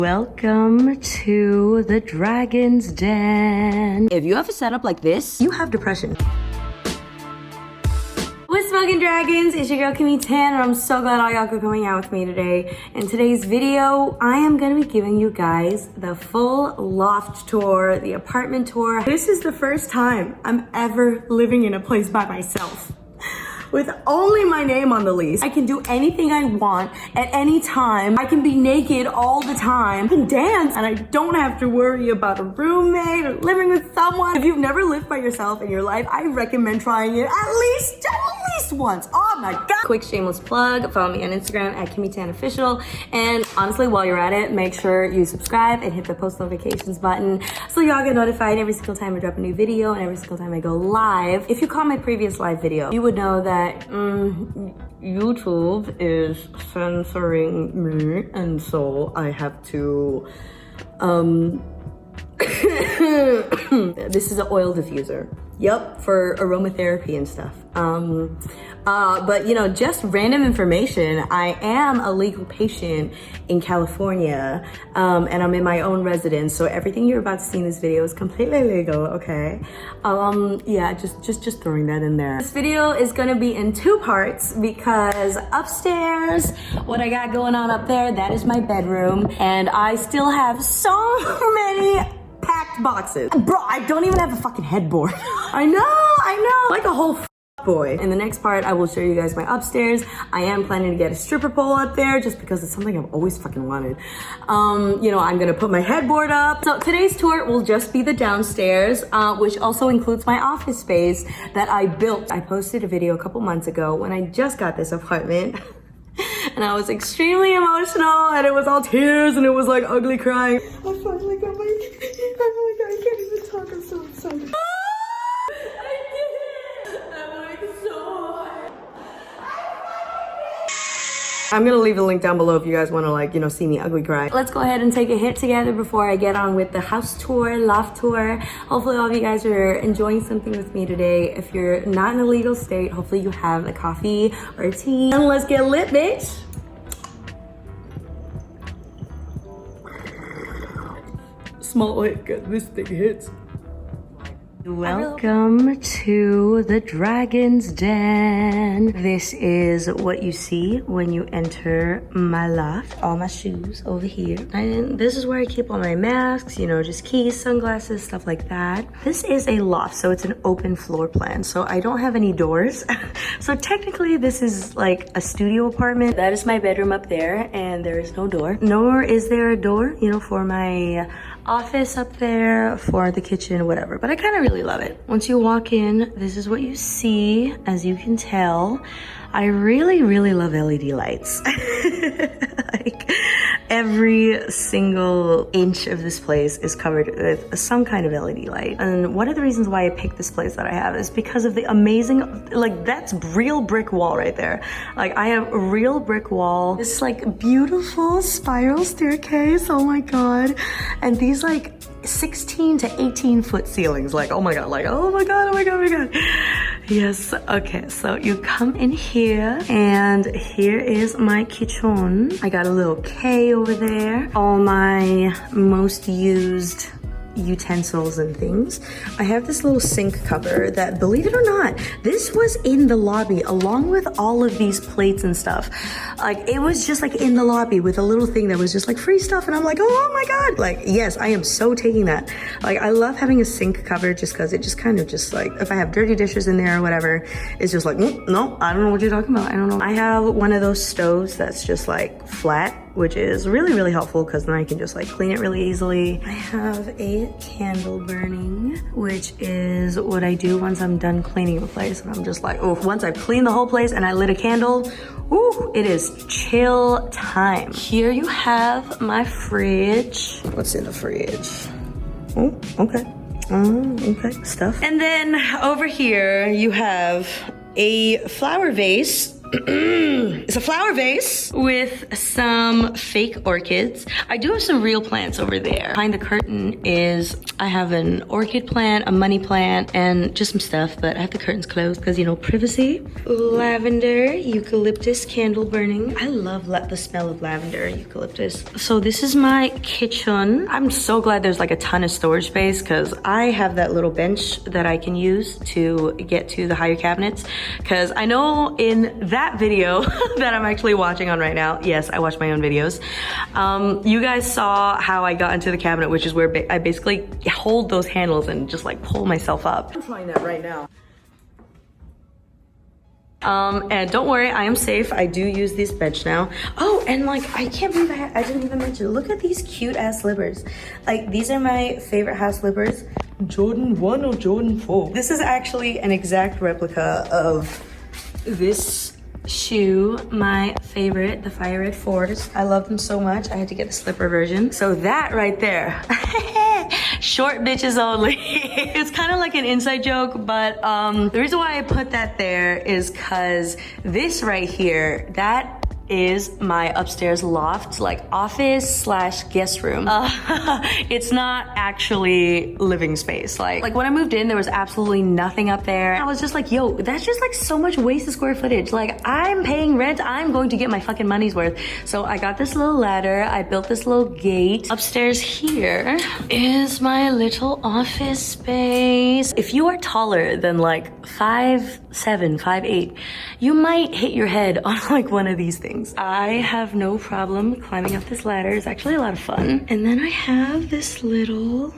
Welcome to the Dragon's Den. If you have a setup like this, you have depression. What's smoking dragons? It's your girl Kimmy and I'm so glad all y'all could coming out with me today. In today's video, I am gonna be giving you guys the full loft tour, the apartment tour. This is the first time I'm ever living in a place by myself. With only my name on the lease. I can do anything I want at any time. I can be naked all the time. I can dance and I don't have to worry about a roommate or living with someone. If you've never lived by yourself in your life, I recommend trying it at least once. Oh my God. Quick shameless plug, follow me on Instagram at KimmyTanOfficial. And honestly, while you're at it, make sure you subscribe and hit the post notifications button so y'all get notified every single time I drop a new video and every single time I go live. If you caught my previous live video, you would know that YouTube is censoring me, and so I have to this is an oil diffuser. Yep, for aromatherapy and stuff. But you know, just random information. I am a legal patient in California, and I'm in my own residence. So everything you're about to see in this video is completely legal, okay? Yeah, just throwing that in there. This video is gonna be in two parts because upstairs, what I got going on up there, that is my bedroom. And I still have so many packed boxes. Bro, I don't even have a fucking headboard. I know, like a whole boy. In the next part, I will show you guys my upstairs. I am planning to get a stripper pole up there just because it's something I've always fucking wanted. You know, I'm gonna put my headboard up. So today's tour will just be the downstairs, which also includes my office space that I built. I posted a video a couple months ago when I just got this apartment. And I was extremely emotional and it was all tears and it was like ugly crying. I finally got my, oh my God, I can't even talk, I'm so excited. I did it! I'm like so hard. I'm gonna leave a link down below if you guys wanna like, you know, see me ugly cry. Let's go ahead and take a hit together before I get on with the house tour, loft tour. Hopefully all of you guys are enjoying something with me today. If you're not in a legal state, hopefully you have a coffee or a tea. And let's get lit, bitch. Small hit, cause this thing hits. Welcome to the Dragon's Den. This is what you see when you enter my loft. All my shoes over here. And this is where I keep all my masks, you know, just keys, sunglasses, stuff like that. This is a loft, so it's an open floor plan. So I don't have any doors. So technically this is like a studio apartment. That is my bedroom up there and there is no door. Nor is there a door, you know, for my office up there, for the kitchen, whatever. But I kind of really love it. Once you walk in, this is what you see. As you can tell, I really love LED lights. Like every single inch of this place is covered with some kind of LED light. And one of the reasons why I picked this place that I have is because of the amazing, like that's real brick wall right there. Like I have a real brick wall, this like beautiful spiral staircase, oh my God. And these like 16 to 18 foot ceilings, like oh my God, like oh my God, oh my God, oh my God. Yes, okay, so you come in here and here is my kitchen. I got a little K over there, all my most used utensils and things. I have this little sink cover that, believe it or not, this was in the lobby along with all of these plates and stuff. Like it was just like in the lobby with a little thing that was just like free stuff, and I'm like, oh my God, like yes, I am so taking that. Like I love having a sink cover just because it just kind of just like, if I have dirty dishes in there or whatever, it's just like, no, I don't know what you're talking about, I don't know. I have one of those stoves that's just like flat, which is really helpful because then I can just like clean it really easily. I have a candle burning, which is what I do once I'm done cleaning the place. And I'm just like, oh, once I've cleaned the whole place and I lit a candle, ooh, it is chill time. Here you have my fridge. What's in the fridge? Oh, okay. Okay, stuff. And then over here you have a flower vase It's a flower vase with some fake orchids. I do have some real plants over there. Behind the curtain is, I have an orchid plant, a money plant, and just some stuff, but I have the curtains closed because, you know, privacy. Lavender, eucalyptus candle burning. I love the smell of lavender and eucalyptus. So this is my kitchen. I'm so glad there's like a ton of storage space because I have that little bench that I can use to get to the higher cabinets. Because I know in that video that I'm actually watching on right now, yes, I watch my own videos, you guys saw how I got into the cabinet, which is where I basically hold those handles and just like pull myself up. I'm trying that right now. And don't worry, I am safe. I do use this bench now. Oh, and like, I can't believe I didn't even mention, look at these cute ass slippers. Like, these are my favorite house slippers. Jordan 1 or Jordan 4. This is actually an exact replica of this shoe, my favorite, the Fire Red 4s. I love them so much, I had to get the slipper version. So that right there, short bitches only. It's kind of like an inside joke, but the reason why I put that there is because this right here, that is my upstairs loft, like office slash guest room. It's not actually living space. Like when I moved in, there was absolutely nothing up there. I was just like, yo, that's just like so much wasted square footage. Like, I'm paying rent, I'm going to get my fucking money's worth. So I got this little ladder, I built this little gate. Upstairs here is my little office space. If you are taller than like 5'7", 5'8", you might hit your head on like one of these things. I have no problem climbing up this ladder. It's actually a lot of fun. And then I have this little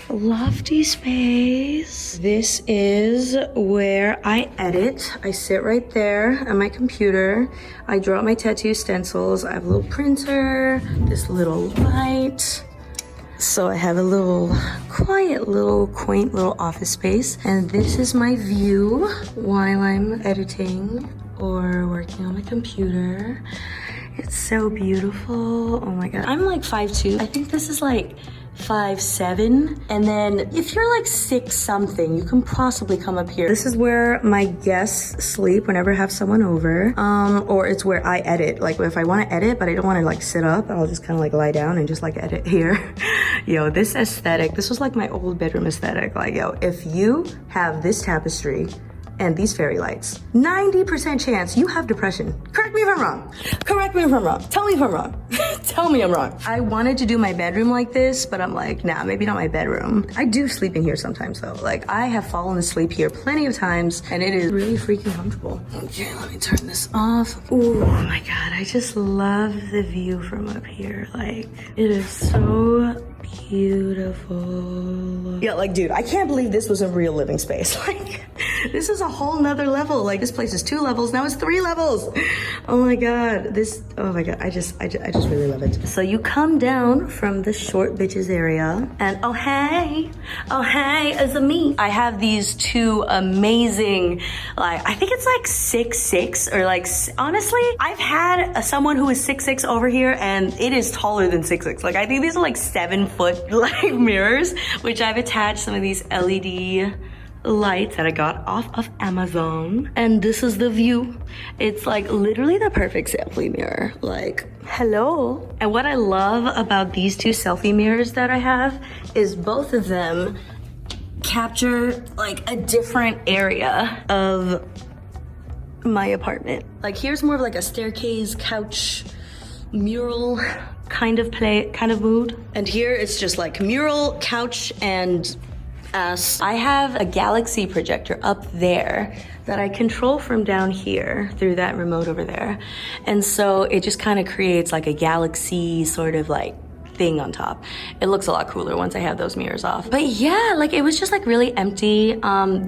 lofty space. This is where I edit. I sit right there on my computer. I draw out my tattoo stencils. I have a little printer, this little light. So I have a little quiet, little quaint little office space. And this is my view while I'm editing or working on my computer. It's so beautiful. Oh my God. I'm like 5'2". I think this is like 5'7", and then if you're like 6 something, you can possibly come up here. This is where my guests sleep whenever I have someone over, or it's where I edit. Like if I want to edit but I don't want to like sit up, I'll just kind of like lie down and just like edit here. Yo, this aesthetic, this was like my old bedroom aesthetic. Like, yo, if you have this tapestry and these fairy lights, 90% chance you have depression. Correct me if I'm wrong. Correct me if I'm wrong. Tell me if I'm wrong. Tell me I'm wrong. I wanted to do my bedroom like this, but I'm like, nah, maybe not my bedroom. I do sleep in here sometimes though. Like, I have fallen asleep here plenty of times and it is really freaking comfortable. Okay, let me turn this off. Ooh, oh my God, I just love the view from up here. Like, it is so beautiful. Yeah, like, dude, I can't believe this was a real living space. Like, this is a whole nother level. Like, this place is 2 levels, now it's 3 levels. Oh my God, oh my God, I just really love it. So you come down from the short bitches area and oh hey, it's a me. I have these 2 amazing, like, I think it's like 6'6", or like, honestly, I've had someone who is 6'6" over here and it is taller than 6'6". Like, I think these are like 7-foot like mirrors, which I've attached some of these LED lights that I got off of Amazon. And this is the view. It's like literally the perfect selfie mirror. Like, hello. And what I love about these 2 selfie mirrors that I have is both of them capture like a different area of my apartment. Like, here's more of like a staircase, couch, mural kind of mood. And here it's just like mural, couch, and ass. I have a galaxy projector up there that I control from down here through that remote over there. And so it just kind of creates like a galaxy sort of like thing on top. It looks a lot cooler once I have those mirrors off. But yeah, like, it was just like really empty.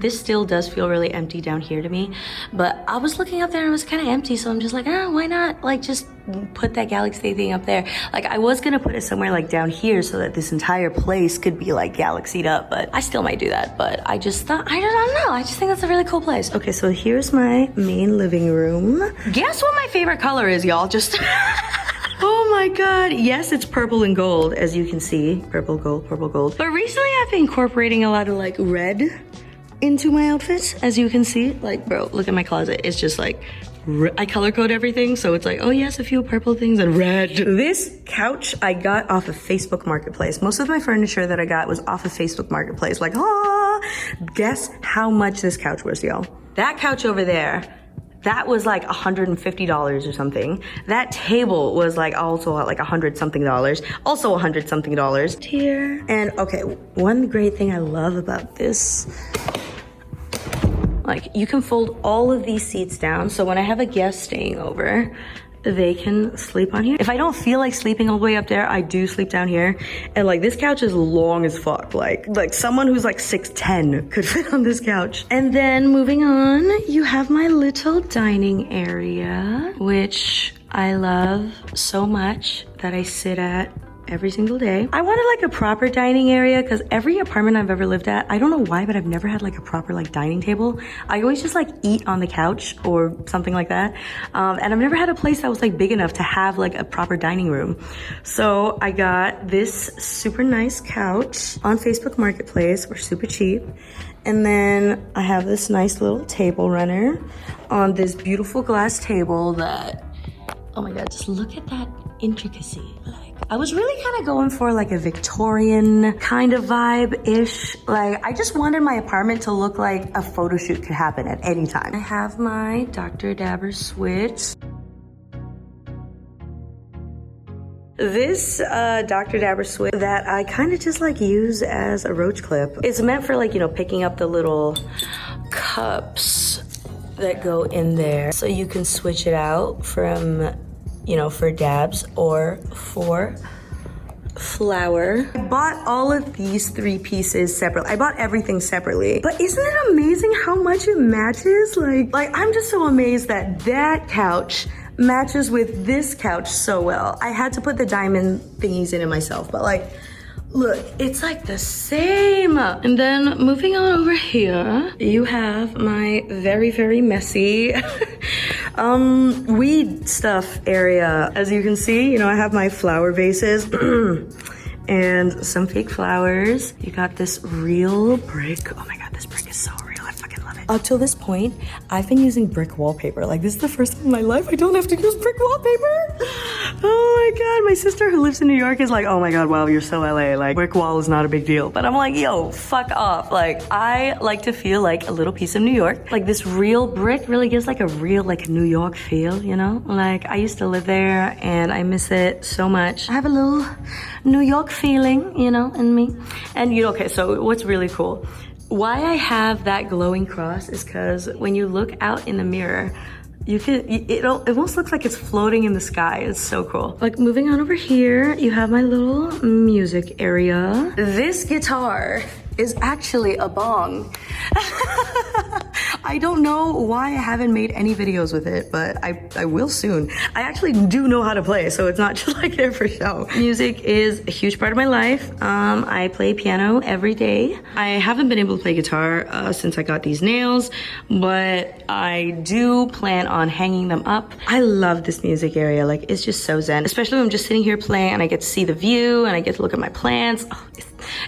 This still does feel really empty down here to me, but I was looking up there and it was kind of empty, so I'm just like, why not like just put that galaxy thing up there. Like, I was gonna put it somewhere like down here so that this entire place could be like galaxied up, but I still might do that. But I just thought, I don't know, I just think that's a really cool place. Okay, so here's my main living room. Guess what my favorite color is, y'all? Just oh my God, yes, it's purple and gold, as you can see. Purple, gold, purple, gold. But recently I've been incorporating a lot of like red into my outfits, as you can see. Like, bro, look at my closet. It's just like I color code everything, so it's like, oh yes, a few purple things and red. This couch I got off of Facebook Marketplace. Most of my furniture that I got was off of Facebook Marketplace. Like, guess how much this couch was, yo? That couch over there, that was like $150 or something. That table was like also like $100 something, also $100 something here. And okay, one great thing I love about this, like you can fold all of these seats down. So when I have a guest staying over, they can sleep on here. If I don't feel like sleeping all the way up there, I do sleep down here. And like this couch is long as fuck. Like someone who's like 6'10" could fit on this couch. And then moving on, you have my little dining area, which I love so much that I sit at every single day. I wanted like a proper dining area because every apartment I've ever lived at, I don't know why, but I've never had like a proper like dining table. I always just like eat on the couch or something like that. And I've never had a place that was like big enough to have like a proper dining room. So I got this super nice couch on Facebook Marketplace. We're super cheap. And then I have this nice little table runner on this beautiful glass table that, oh my God, just look at that intricacy. Like, I was really kind of going for like a Victorian kind of vibe-ish. Like, I just wanted my apartment to look like a photo shoot could happen at any time. I have my Dr. Dabber switch. This Dr. Dabber switch that I kind of just like use as a roach clip. It's meant for like, you know, picking up the little cups that go in there. So you can switch it out from, you know, for dabs or for flour. I bought all of these 3 pieces separately. I bought everything separately. But isn't it amazing how much it matches? Like I'm just so amazed that that couch matches with this couch so well. I had to put the diamond thingies in it myself, but like, look, it's like the same. And then moving on over here, you have my very, very messy weed stuff area. As you can see, you know, I have my flower vases and some fake flowers. You got this real brick. Oh my God, this brick is so real. I fucking love it. Up till this point, I've been using brick wallpaper. Like, this is the first time in my life I don't have to use brick wallpaper. Oh my God, my sister who lives in New York is like, oh my God, wow, you're so LA. Like, brick wall is not a big deal. But I'm like, yo, fuck off. Like, I like to feel like a little piece of New York. Like, this real brick really gives like a real like New York feel, you know? Like, I used to live there and I miss it so much. I have a little New York feeling, you know, in me. And you know, okay, so what's really cool, why I have that glowing cross is because when you look out in the mirror, you can, it almost looks like it's floating in the sky. It's so cool. Like, moving on over here, you have my little music area. This guitar is actually a bong. I don't know why I haven't made any videos with it, but I will soon. I actually do know how to play, so it's not just like there for show. Music is a huge part of my life. I play piano every day. I haven't been able to play guitar since I got these nails, but I do plan on hanging them up. I love this music area. Like, it's just so zen, especially when I'm just sitting here playing and I get to see the view and I get to look at my plants. Oh,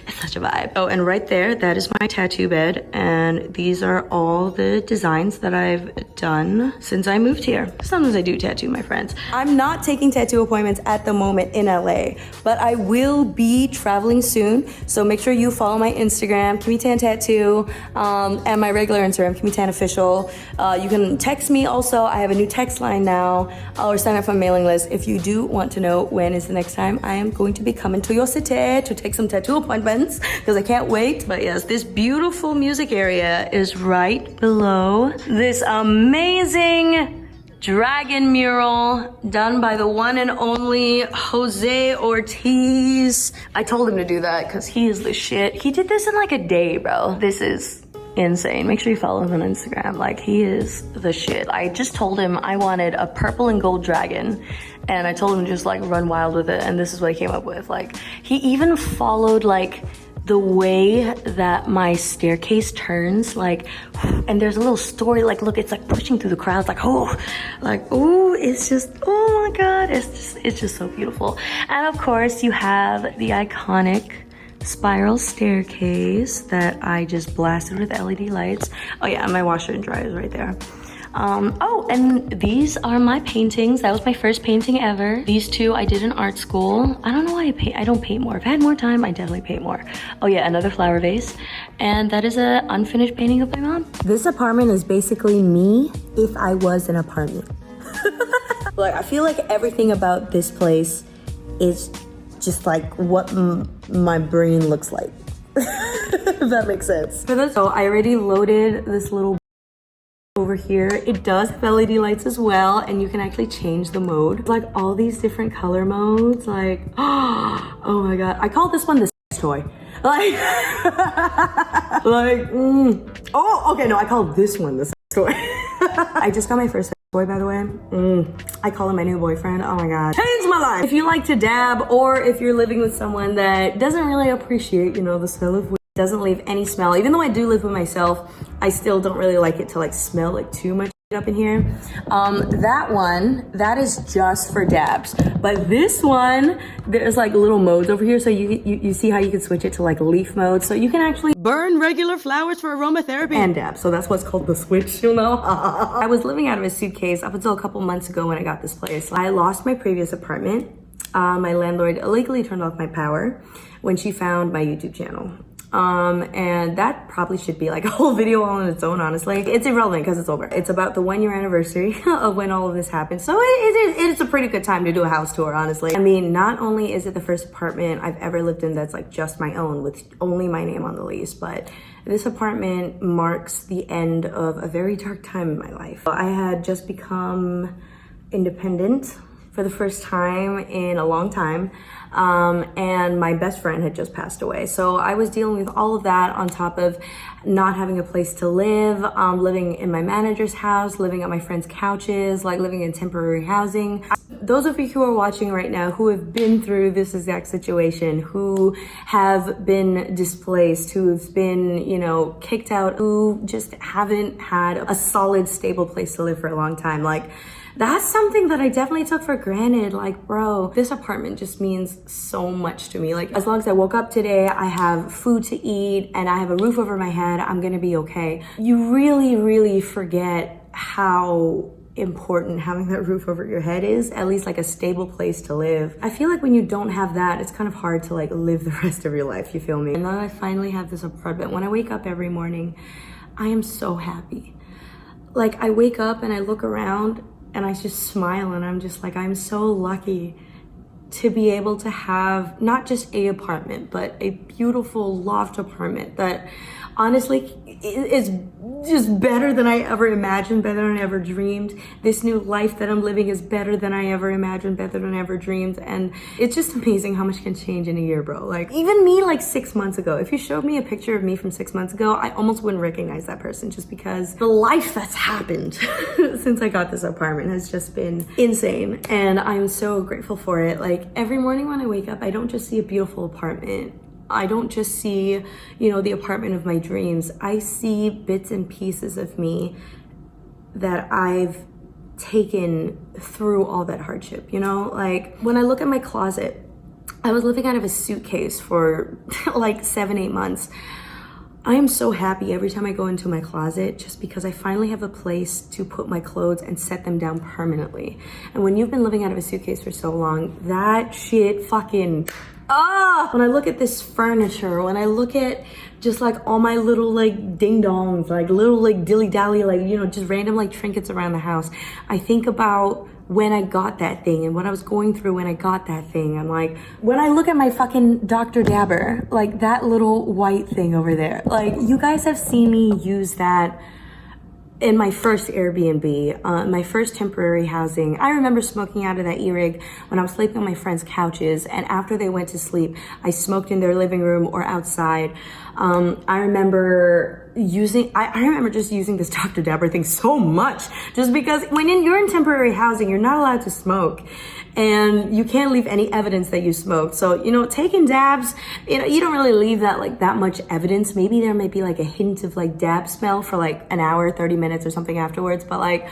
it's such a vibe. Oh, and right there, that is my tattoo bed. And these are all the designs that I've done since I moved here. Sometimes I do tattoo my friends. I'm not taking tattoo appointments at the moment in LA, but I will be traveling soon. So make sure you follow my Instagram, Kimmy Tan Tattoo, and my regular Instagram, Kimmy Tan Official. You can text me also. I have a new text line now, or sign up for my mailing list if you do want to know when is the next time I am going to be coming to your city to take some tattoo appointments, because I can't wait. But yes, this beautiful music area is right below this amazing dragon mural done by the one and only Jose Ortiz. I told him to do that because he is the shit. He did this in like a day, bro. This is insane. Make sure you follow him on Instagram. Like, he is the shit. I just told him I wanted a purple and gold dragon, and I told him to just like run wild with it, and this is what he came up with. Like, he even followed like the way that my staircase turns, like, and there's a little story, like, look, it's like pushing through the crowds, like, oh, it's just, oh my God, it's just so beautiful. And of course, you have the iconic spiral staircase that I just blasted with LED lights. Oh yeah, my washer and dryer is right there. Oh, and these are my paintings. That was my first painting ever. These two I did in art school. I don't know why I don't paint more. If I had more time, I definitely paint more. Oh yeah, another flower vase. And that is an unfinished painting of my mom. This apartment is basically me if I was an apartment. Like, I feel like everything about this place is just like what my brain looks like. If that makes sense. So I already loaded this little over here. It does have LED lights as well, and you can actually change the mode. Like all these different color modes, like, oh my God. I call this one the sex toy. Like, oh, okay, no, I call this one the sex toy. I just got my first sex toy, by the way. I call him my new boyfriend. Oh my God. Changed my life. If you like to dab, or if you're living with someone that doesn't really appreciate, you know, the smell of weed, doesn't leave any smell. Even though I do live with myself, I still don't really like it to like smell like too much up in here. That one, that is just for dabs. But this one, there's like little modes over here. So you see how you can switch it to like leaf mode. So you can actually burn regular flowers for aromatherapy and dab. So that's what's called the switch, you know? I was living out of a suitcase up until a couple months ago when I got this place. I lost my previous apartment. My landlord illegally turned off my power when she found my YouTube channel. And that probably should be like a whole video all on its own, honestly. It's irrelevant because it's over. It's about the 1 year anniversary of when all of this happened. So it's a pretty good time to do a house tour, honestly. I mean, not only is it the first apartment I've ever lived in that's like just my own with only my name on the lease, but this apartment marks the end of a very dark time in my life. I had just become independent for the first time in a long time. And my best friend had just passed away. So I was dealing with all of that on top of not having a place to live, living in my manager's house, living on my friend's couches, like living in temporary housing. Those of you who are watching right now who have been through this exact situation, who have been displaced, who've been, you know, kicked out, who just haven't had a solid, stable place to live for a long time, like, that's something that I definitely took for granted. Like, bro, this apartment just means so much to me. Like, as long as I woke up today, I have food to eat and I have a roof over my head, I'm gonna be okay. You really, really forget how important having that roof over your head is, at least like a stable place to live. I feel like when you don't have that, it's kind of hard to like live the rest of your life, you feel me? And then I finally have this apartment. When I wake up every morning, I am so happy. Like, I wake up and I look around and I just smile and I'm just like, I'm so lucky to be able to have not just a apartment, but a beautiful loft apartment that honestly is just better than I ever imagined, better than I ever dreamed. This new life that I'm living is better than I ever imagined, better than I ever dreamed. And it's just amazing how much can change in a year, bro. Like, even me like 6 months ago, if you showed me a picture of me from 6 months ago, I almost wouldn't recognize that person, just because the life that's happened since I got this apartment has just been insane. And I'm so grateful for it. Like, every morning when I wake up, I don't just see a beautiful apartment. I don't just see, you know, the apartment of my dreams. I see bits and pieces of me that I've taken through all that hardship, you know? Like, when I look at my closet, I was living out of a suitcase for like 7-8 months. I am so happy every time I go into my closet, just because I finally have a place to put my clothes and set them down permanently. And when you've been living out of a suitcase for so long, that shit fucking... when I look at this furniture, when I look at just like all my little like ding dongs, like little like dilly dally, like, you know, just random like trinkets around the house, I think about when I got that thing and what I was going through when I got that thing. I'm like, when I look at my fucking Dr. Dabber, like that little white thing over there, like, you guys have seen me use that in my first Airbnb, my first temporary housing. I remember smoking out of that e-rig when I was sleeping on my friends' couches, and after they went to sleep, I smoked in their living room or outside. I remember just using this Dr. Dabber thing so much, just because when you're in temporary housing, you're not allowed to smoke. And you can't leave any evidence that you smoked. So, you know, taking dabs, you know, you don't really leave that much evidence. Maybe there might be like a hint of like dab smell for like an hour, 30 minutes or something afterwards. But like,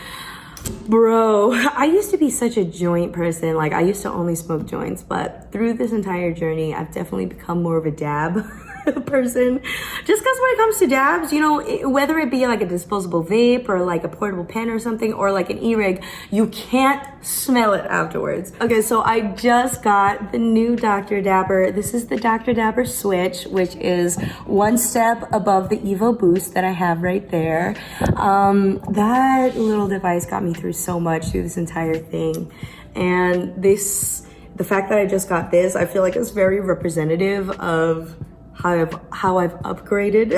bro, I used to be such a joint person. Like, I used to only smoke joints, but through this entire journey, I've definitely become more of a dab person. Just because when it comes to dabs, you know, whether it be like a disposable vape or like a portable pen or something, or like an e-rig, you can't smell it afterwards. Okay, so I just got the new Dr. Dabber. This is the Dr. Dabber Switch, which is one step above the Evo Boost that I have right there. That little device got me through so much through this entire thing. And the fact that I just got this, I feel like it's very representative of how I've upgraded.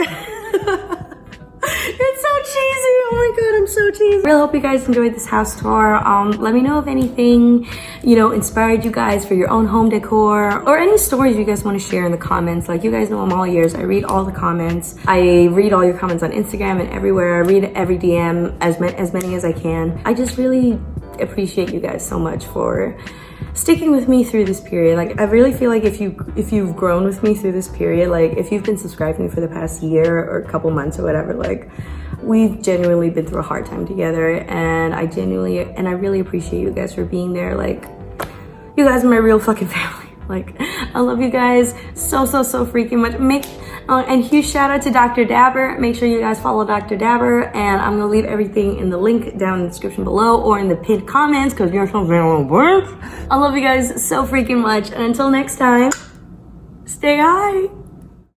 It's so cheesy. Oh my god, I'm so cheesy. I really hope you guys enjoyed this house tour. Let me know if anything, you know, inspired you guys for your own home decor, or any stories you guys want to share in the comments. Like, you guys know I'm all ears. I read all the comments. I read all your comments on Instagram and everywhere. I read every DM, as many as I can. I just really appreciate you guys so much for sticking with me through this period. Like, I really feel like if you've grown with me through this period, like if you've been subscribed to me for the past year or a couple months or whatever, like we've genuinely been through a hard time together, and I really appreciate you guys for being there. Like, you guys are my real fucking family. Like, I love you guys so freaking much. And huge shout out to Dr. Dabber. Make sure you guys follow Dr. Dabber, and I'm gonna leave everything in the link down in the description below or in the pinned comments, because you're so very worth. I love you guys so freaking much, and until next time, stay high.